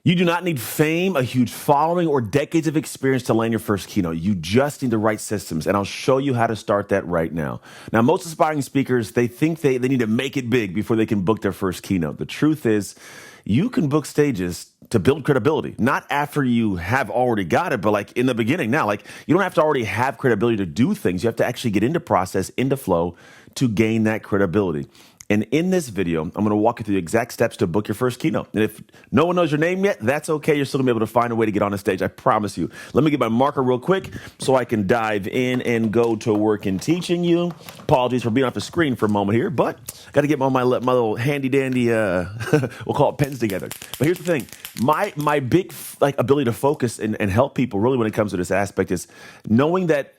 You do not need fame, a huge following, or decades of experience to land your first keynote. You just need the right systems, and I'll show you how to start that right now. Now, most aspiring speakers, they think they need to make it big before they can book their first keynote. The truth is, you can book stages to build credibility, not after you have already got it, but like in the beginning now. Like, you don't have to already have credibility to do things. You have to actually get into process, into flow to gain that credibility. And in this video, I'm going to walk you through the exact steps to book your first keynote. And if no one knows your name yet, that's okay. You're still going to be able to find a way to get on the stage. I promise you. Let me get my marker real quick so I can dive in and go to work in teaching you. Apologies for being off the screen for a moment here, but got to get my little handy dandy, we'll call it pens together. But here's the thing. My big ability to focus and help people really when it comes to this aspect is knowing that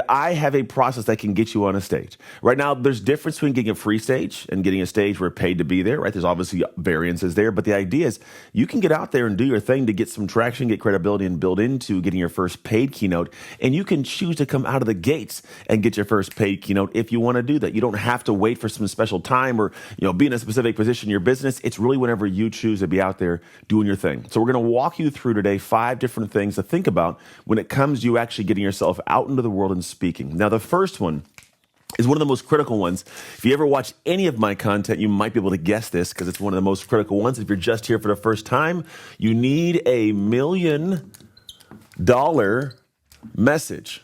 I have a process that can get you on a stage. Right now, there's difference between getting a free stage and getting a stage where you're paid to be there, right? There's obviously variances there, but the idea is you can get out there and do your thing to get some traction, get credibility, and build into getting your first paid keynote. And you can choose to come out of the gates and get your first paid keynote if you want to do that. You don't have to wait for some special time or be in a specific position in your business. It's really whenever you choose to be out there doing your thing. So we're going to walk you through today 5 different things to think about when it comes to you actually getting yourself out into the world and speaking. Now, the first one is one of the most critical ones. If you ever watch any of my content, you might be able to guess this because it's one of the most critical ones. If you're just here for the first time, you need a $1 million message.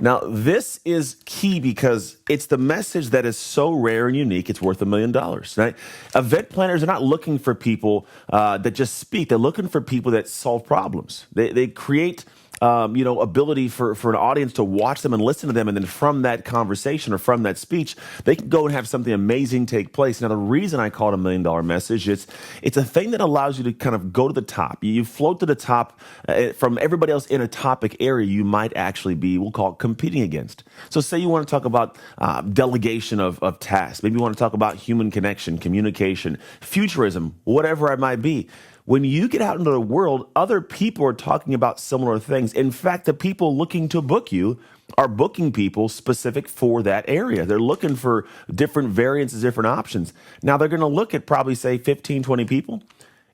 Now, this is key because it's the message that is so rare and unique, it's worth $1 million, right? Event planners are not looking for people that just speak. They're looking for people that solve problems. They create ability for an audience to watch them and listen to them. And then from that conversation or from that speech, they can go and have something amazing take place. Now, the reason I call it $1 million message is it's a thing that allows you to kind of go to the top. You float to the top from everybody else in a topic area you might actually be, we'll call it competing against. So say you want to talk about delegation of tasks. Maybe you want to talk about human connection, communication, futurism, whatever it might be. When you get out into the world, other people are talking about similar things. In fact, the people looking to book you are booking people specific for that area. They're looking for different variances, different options. Now, they're going to look at probably, say, 15, 20 people.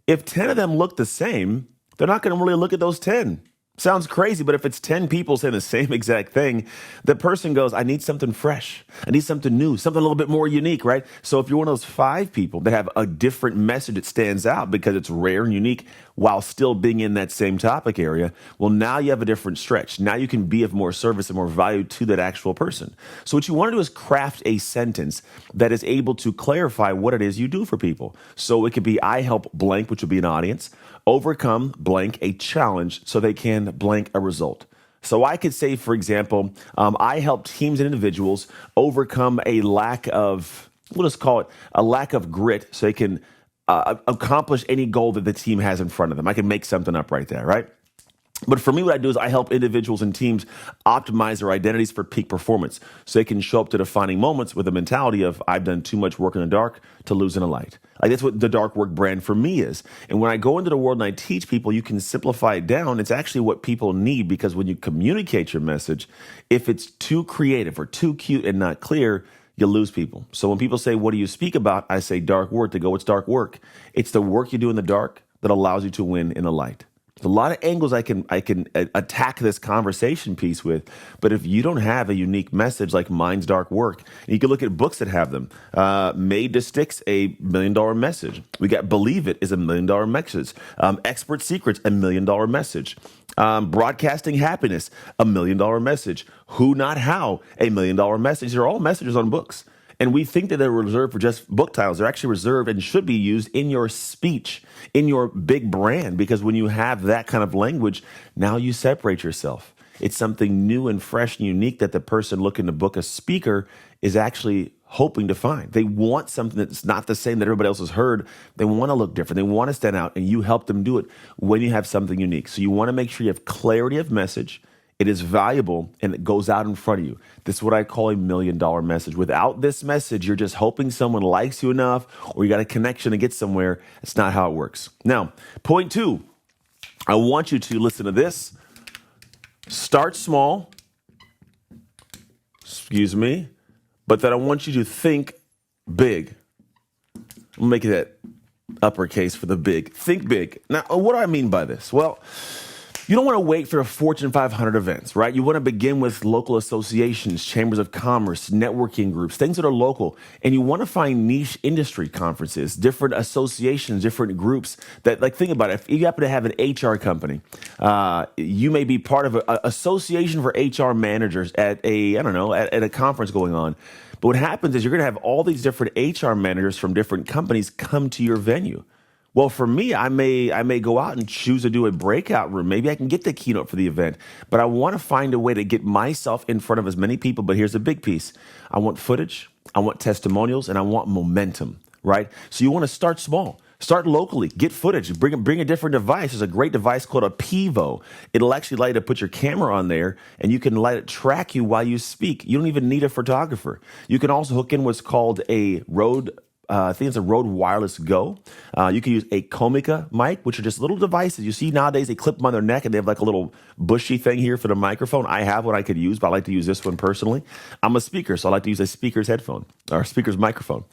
If 10 of them look the same, they're not going to really look at those 10. Sounds crazy, but if it's 10 people saying the same exact thing, the person goes, I need something fresh. I need something new, something a little bit more unique, right? So if you're one of those 5 people that have a different message that stands out because it's rare and unique while still being in that same topic area, well, now you have a different stretch. Now you can be of more service and more value to that actual person. So what you want to do is craft a sentence that is able to clarify what it is you do for people. So it could be, I help blank, which would be an audience, overcome blank, a challenge, so they can blank a result. So I could say, for example, I help teams and individuals overcome a lack of, we'll just call it a lack of grit, so they can accomplish any goal that the team has in front of them. I can make something up right there, right? But for me, what I do is I help individuals and teams optimize their identities for peak performance so they can show up to defining moments with a mentality of, I've done too much work in the dark to lose in the light. Like, that's what the dark work brand for me is. And when I go into the world and I teach people, you can simplify it down. It's actually what people need, because when you communicate your message, if it's too creative or too cute and not clear, you lose people. So when people say, what do you speak about? I say dark work. They go, what's dark work? It's the work you do in the dark that allows you to win in the light. There's a lot of angles I can attack this conversation piece with, but if you don't have a unique message like mine's dark work, and you can look at books that have them. Made to Stick's a $1 million message. We got Believe It is a $1 million message. Expert Secrets, $1 million message. Broadcasting Happiness, $1 million message. Who Not How, $1 million message. They're all messages on books. And we think that they're reserved for just book titles. They're actually reserved and should be used in your speech, in your big brand, because when you have that kind of language, now you separate yourself. It's something new and fresh and unique that the person looking to book a speaker is actually hoping to find. They want something that's not the same that everybody else has heard. They want to look different. They want to stand out, and you help them do it when you have something unique. So you want to make sure you have clarity of message. It is valuable, and it goes out in front of you. This is what I call a $1 million message. Without this message, you're just hoping someone likes you enough, or you got a connection to get somewhere. It's not how it works. Now, point 2, I want you to listen to this. Start small, but then I want you to think big. I'm gonna make that uppercase for the big. Think big. Now, what do I mean by this? Well, you don't want to wait for a Fortune 500 events, right? You want to begin with local associations, chambers of commerce, networking groups, things that are local. And you want to find niche industry conferences, different associations, different groups that, like, think about it. If you happen to have an HR company, you may be part of an association for HR managers at at a conference going on. But what happens is you're going to have all these different HR managers from different companies come to your venue. Well, for me, I may go out and choose to do a breakout room. Maybe I can get the keynote for the event, but I want to find a way to get myself in front of as many people. But here's the big piece. I want footage, I want testimonials, and I want momentum, right? So you want to start small. Start locally, get footage, bring a different device. There's a great device called a Pivo. It'll actually allow you to put your camera on there and you can let it track you while you speak. You don't even need a photographer. You can also hook in what's called a Rode I think it's a Rode Wireless Go. You can use a Comica mic, which are just little devices. You see nowadays they clip them on their neck and they have like a little bushy thing here for the microphone. I have one I could use, but I like to use this one personally. I'm a speaker, so I like to use a speaker's headphone or speaker's microphone.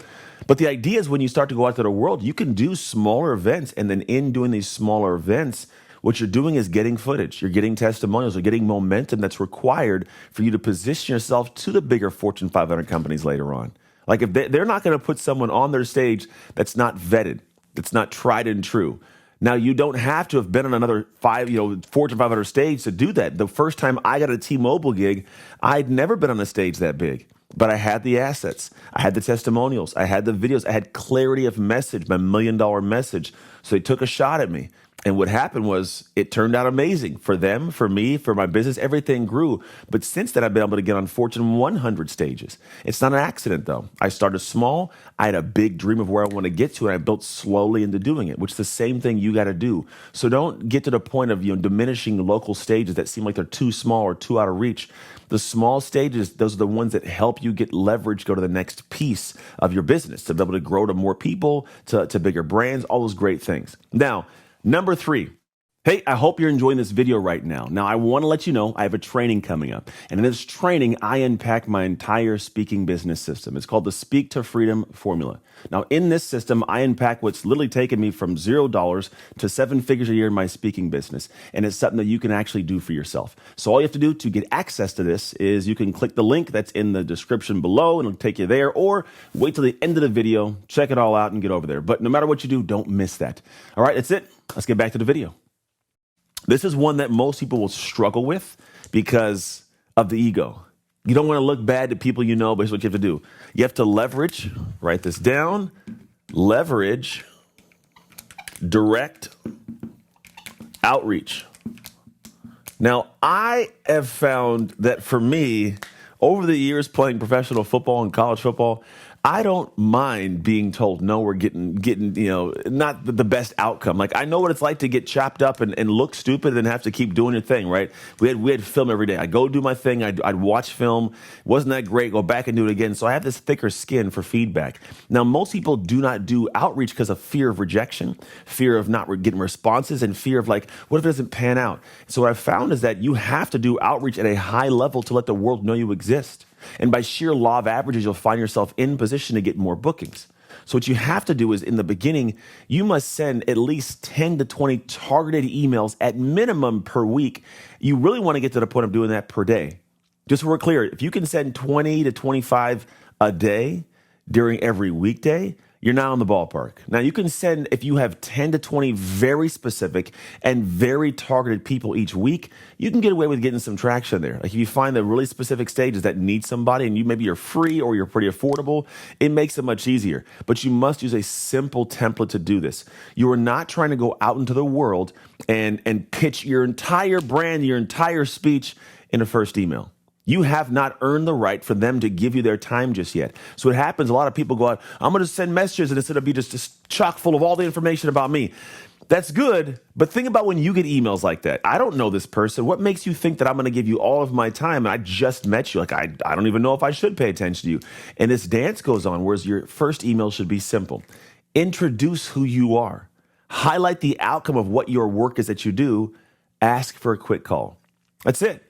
But the idea is when you start to go out to the world, you can do smaller events. And then in doing these smaller events, what you're doing is getting footage. You're getting testimonials. You're getting momentum that's required for you to position yourself to the bigger Fortune 500 companies later on. Like if they're not going to put someone on their stage that's not vetted, that's not tried and true. Now, you don't have to have been on another Fortune 500 stage to do that. The first time I got a T-Mobile gig, I'd never been on a stage that big, but I had the assets. I had the testimonials. I had the videos. I had clarity of message, my $1 million message. So they took a shot at me. And what happened was it turned out amazing for them, for me, for my business. Everything grew. But since then, I've been able to get on Fortune 100 stages. It's not an accident, though. I started small. I had a big dream of where I want to get to, and I built slowly into doing it, which is the same thing you got to do. So don't get to the point of diminishing local stages that seem like they're too small or too out of reach. The small stages, those are the ones that help you get leverage, go to the next piece of your business, to be able to grow to more people, to bigger brands, all those great things. Now, number 3. Hey, I hope you're enjoying this video right now. Now, I want to let you know I have a training coming up. And in this training, I unpack my entire speaking business system. It's called the Speak to Freedom Formula. Now, in this system, I unpack what's literally taken me from $0 to 7 figures a year in my speaking business. And it's something that you can actually do for yourself. So all you have to do to get access to this is you can click the link that's in the description below and it'll take you there, or wait till the end of the video, check it all out and get over there. But no matter what you do, don't miss that. All right, that's it. Let's get back to the video. This is one that most people will struggle with because of the ego. You don't want to look bad to people you know, but here's what you have to do. You have to leverage, write this down, leverage, direct outreach. Now, I have found that for me, over the years playing professional football and college football, I don't mind being told, no, we're getting not the best outcome. Like, I know what it's like to get chopped up and look stupid and have to keep doing your thing, right? We had film every day. I'd go do my thing. I'd watch film. Wasn't that great? Go back and do it again. So I have this thicker skin for feedback. Now, most people do not do outreach because of fear of rejection, fear of not getting responses, and fear of like, what if it doesn't pan out? So what I've found is that you have to do outreach at a high level to let the world know you exist. And by sheer law of averages, you'll find yourself in position to get more bookings. So what you have to do is in the beginning, you must send at least 10 to 20 targeted emails at minimum per week. You really want to get to the point of doing that per day. Just so we're clear, if you can send 20 to 25 a day during every weekday, you're now in the ballpark. Now, you can send, if you have 10 to 20 very specific and very targeted people each week, you can get away with getting some traction there. Like if you find the really specific stages that need somebody and maybe you're free or you're pretty affordable, it makes it much easier. But you must use a simple template to do this. You are not trying to go out into the world and pitch your entire brand, your entire speech in a first email. You have not earned the right for them to give you their time just yet. So what happens, a lot of people go out, I'm going to send messages and it's going to be just chock full of all the information about me. That's good, but think about when you get emails like that. I don't know this person. What makes you think that I'm going to give you all of my time? And I just met you. Like, I don't even know if I should pay attention to you. And this dance goes on, whereas your first email should be simple. Introduce who you are. Highlight the outcome of what your work is that you do. Ask for a quick call. That's it.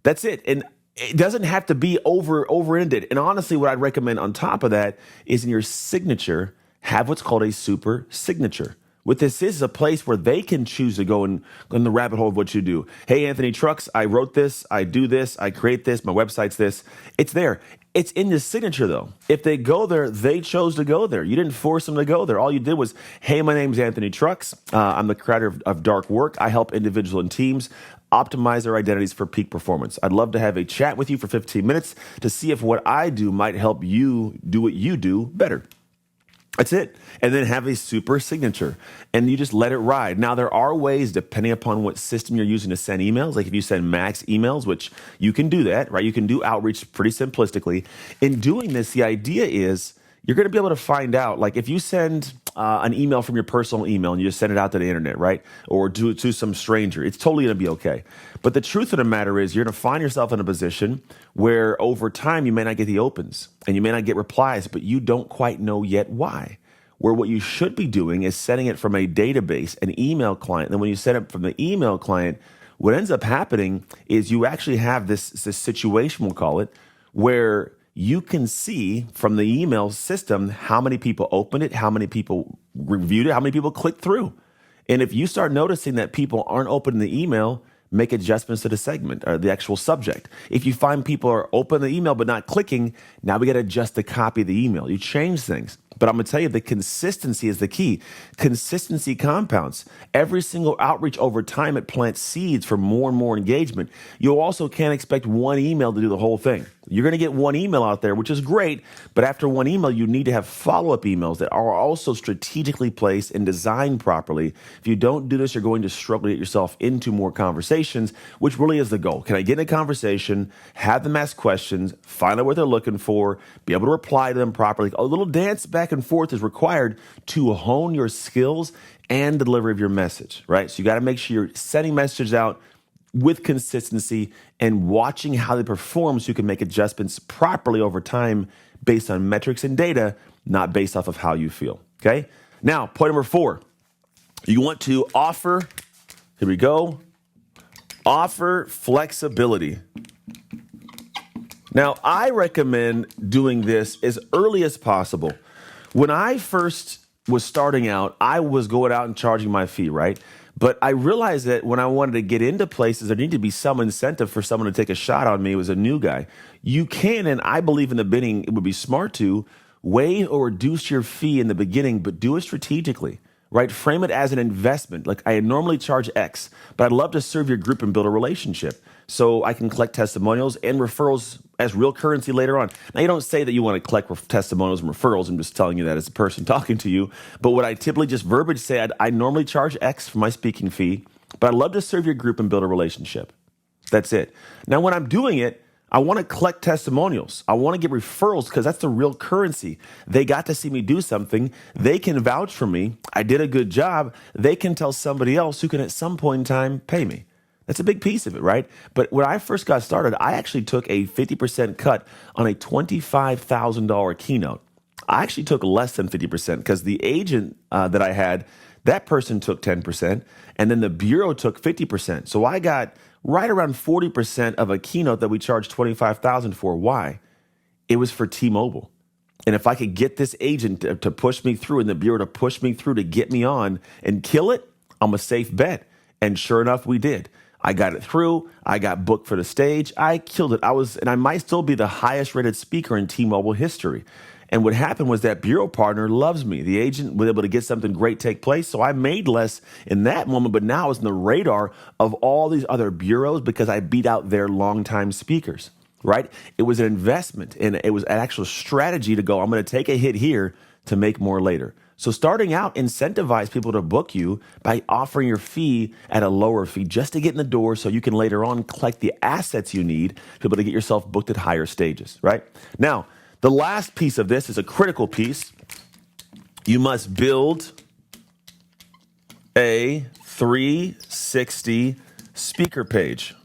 That's it. And it doesn't have to be over-ended. And honestly, what I'd recommend on top of that is in your signature, have what's called a super signature. What this is a place where they can choose to go in the rabbit hole of what you do. Hey, Anthony Trucks, I wrote this, I do this, I create this, my website's this. It's there. It's in the signature, though. If they go there, they chose to go there. You didn't force them to go there. All you did was, hey, my name's Anthony Trucks. I'm the creator of Dark Work. I help individuals and teams optimize their identities for peak performance. I'd love to have a chat with you for 15 minutes to see if what I do might help you do what you do better. That's it. And then have a super signature and you just let it ride. Now, there are ways, depending upon what system you're using to send emails, like if you send max emails, which you can do that, right? You can do outreach pretty simplistically. In doing this, the idea is you're going to be able to find out, like if you send an email from your personal email and you just send it out to the internet, right? Or to some stranger, it's totally going to be okay. But the truth of the matter is you're going to find yourself in a position where over time you may not get the opens and you may not get replies, but you don't quite know yet why. Where what you should be doing is sending it from a database, an email client. And then when you send it from the email client, what ends up happening is you actually have this situation, we'll call it, where you can see from the email system how many people opened it, how many people reviewed it, how many people clicked through. And if you start noticing that people aren't opening the email, make adjustments to the segment or the actual subject. If you find people are opening the email but not clicking, now we got to adjust the copy of the email. You change things. But I'm going to tell you, the consistency is the key. Consistency compounds. Every single outreach over time, it plants seeds for more and more engagement. You also can't expect one email to do the whole thing. You're going to get one email out there, which is great. But after one email, you need to have follow-up emails that are also strategically placed and designed properly. If you don't do this, you're going to struggle to get yourself into more conversations, which really is the goal. Can I get in a conversation, have them ask questions, find out what they're looking for, be able to reply to them properly? A little dance back and forth is required to hone your skills and delivery of your message, right? So you got to make sure you're sending messages out with consistency and watching how they perform so you can make adjustments properly over time based on metrics and data, not based off of how you feel, okay? Now, point number 4, you want to offer, here we go, offer flexibility. Now, I recommend doing this as early as possible. When I first was starting out, I was going out and charging my fee, right? But I realized that when I wanted to get into places, there needed to be some incentive for someone to take a shot on me. It was a new guy. You can, and I believe in the beginning, it would be smart to waive or reduce your fee in the beginning, but do it strategically, right? Frame it as an investment. Like I normally charge X, but I'd love to serve your group and build a relationship so I can collect testimonials and referrals as real currency later on. Now, you don't say that you want to collect testimonials and referrals. I'm just telling you that as a person talking to you. But what I typically just verbiage say, I normally charge X for my speaking fee, but I'd love to serve your group and build a relationship. That's it. Now, when I'm doing it, I want to collect testimonials. I want to get referrals because that's the real currency. They got to see me do something. They can vouch for me. I did a good job. They can tell somebody else who can at some point in time pay me. That's a big piece of it, right? But when I first got started, I actually took a 50% cut on a $25,000 keynote. I actually took less than 50% because the agent that I had, that person took 10%, and then the bureau took 50%. So I got right around 40% of a keynote that we charged $25,000 for. Why? It was for T-Mobile. And if I could get this agent to push me through and the bureau to push me through to get me on and kill it, I'm a safe bet. And sure enough, we did. I got it through. I got booked for the stage. I killed it. And I might still be the highest rated speaker in T-Mobile history. And what happened was that bureau partner loves me. The agent was able to get something great take place. So I made less in that moment, but now it's in the radar of all these other bureaus because I beat out their longtime speakers, right? It was an investment and it was an actual strategy to go, I'm going to take a hit here to make more later. So starting out, incentivize people to book you by offering your fee at a lower fee just to get in the door so you can later on collect the assets you need to be able to get yourself booked at higher stages, right? Now, the last piece of this is a critical piece. You must build a 360 speaker page.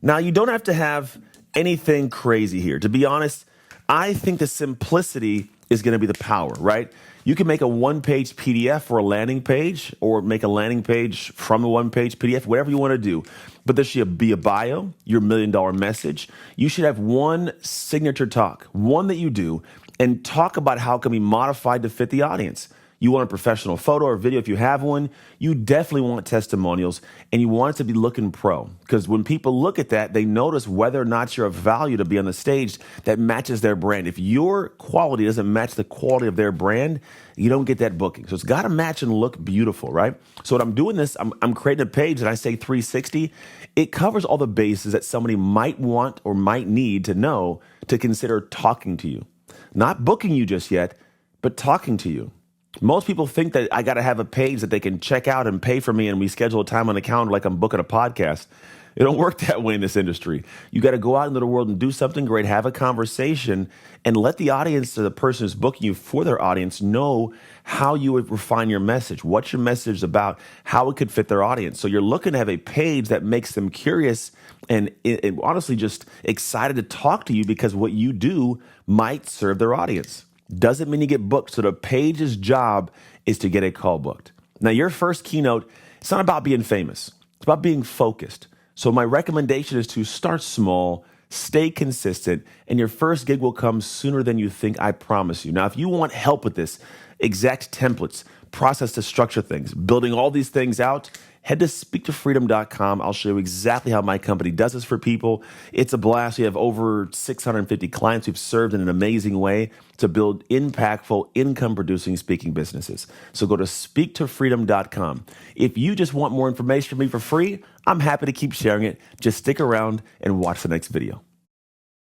Now, you don't have to have anything crazy here. To be honest, I think the simplicity is going to be the power, right? You can make a one-page PDF or a landing page or make a landing page from a one-page PDF, whatever you want to do. But there should be a bio, your $1 million message. You should have one signature talk, one that you do, and talk about how it can be modified to fit the audience. You want a professional photo or video if you have one. You definitely want testimonials, and you want it to be looking pro. Because when people look at that, they notice whether or not you're of value to be on the stage that matches their brand. If your quality doesn't match the quality of their brand, you don't get that booking. So it's got to match and look beautiful, right? So when I'm doing this, I'm creating a page and I say 360. It covers all the bases that somebody might want or might need to know to consider talking to you. Not booking you just yet, but talking to you. Most people think that I got to have a page that they can check out and pay for me and we schedule a time on the calendar like I'm booking a podcast. It don't work that way in this industry. You got to go out into the world and do something great, have a conversation, and let the audience or the person who's booking you for their audience know how you would refine your message, what your message is about, how it could fit their audience. So you're looking to have a page that makes them curious and honestly just excited to talk to you because what you do might serve their audience. Doesn't mean you get booked. So the page's job is to get a call booked. Now, your first keynote, it's not about being famous. It's about being focused. So my recommendation is to start small, stay consistent, and your first gig will come sooner than you think, I promise you. Now, if you want help with this, exact templates, process to structure things, building all these things out, head to speaktofreedom.com. I'll show you exactly how my company does this for people. It's a blast. We have over 650 clients we've served in an amazing way to build impactful, income-producing speaking businesses. So go to speaktofreedom.com. If you just want more information from me for free, I'm happy to keep sharing it. Just stick around and watch the next video.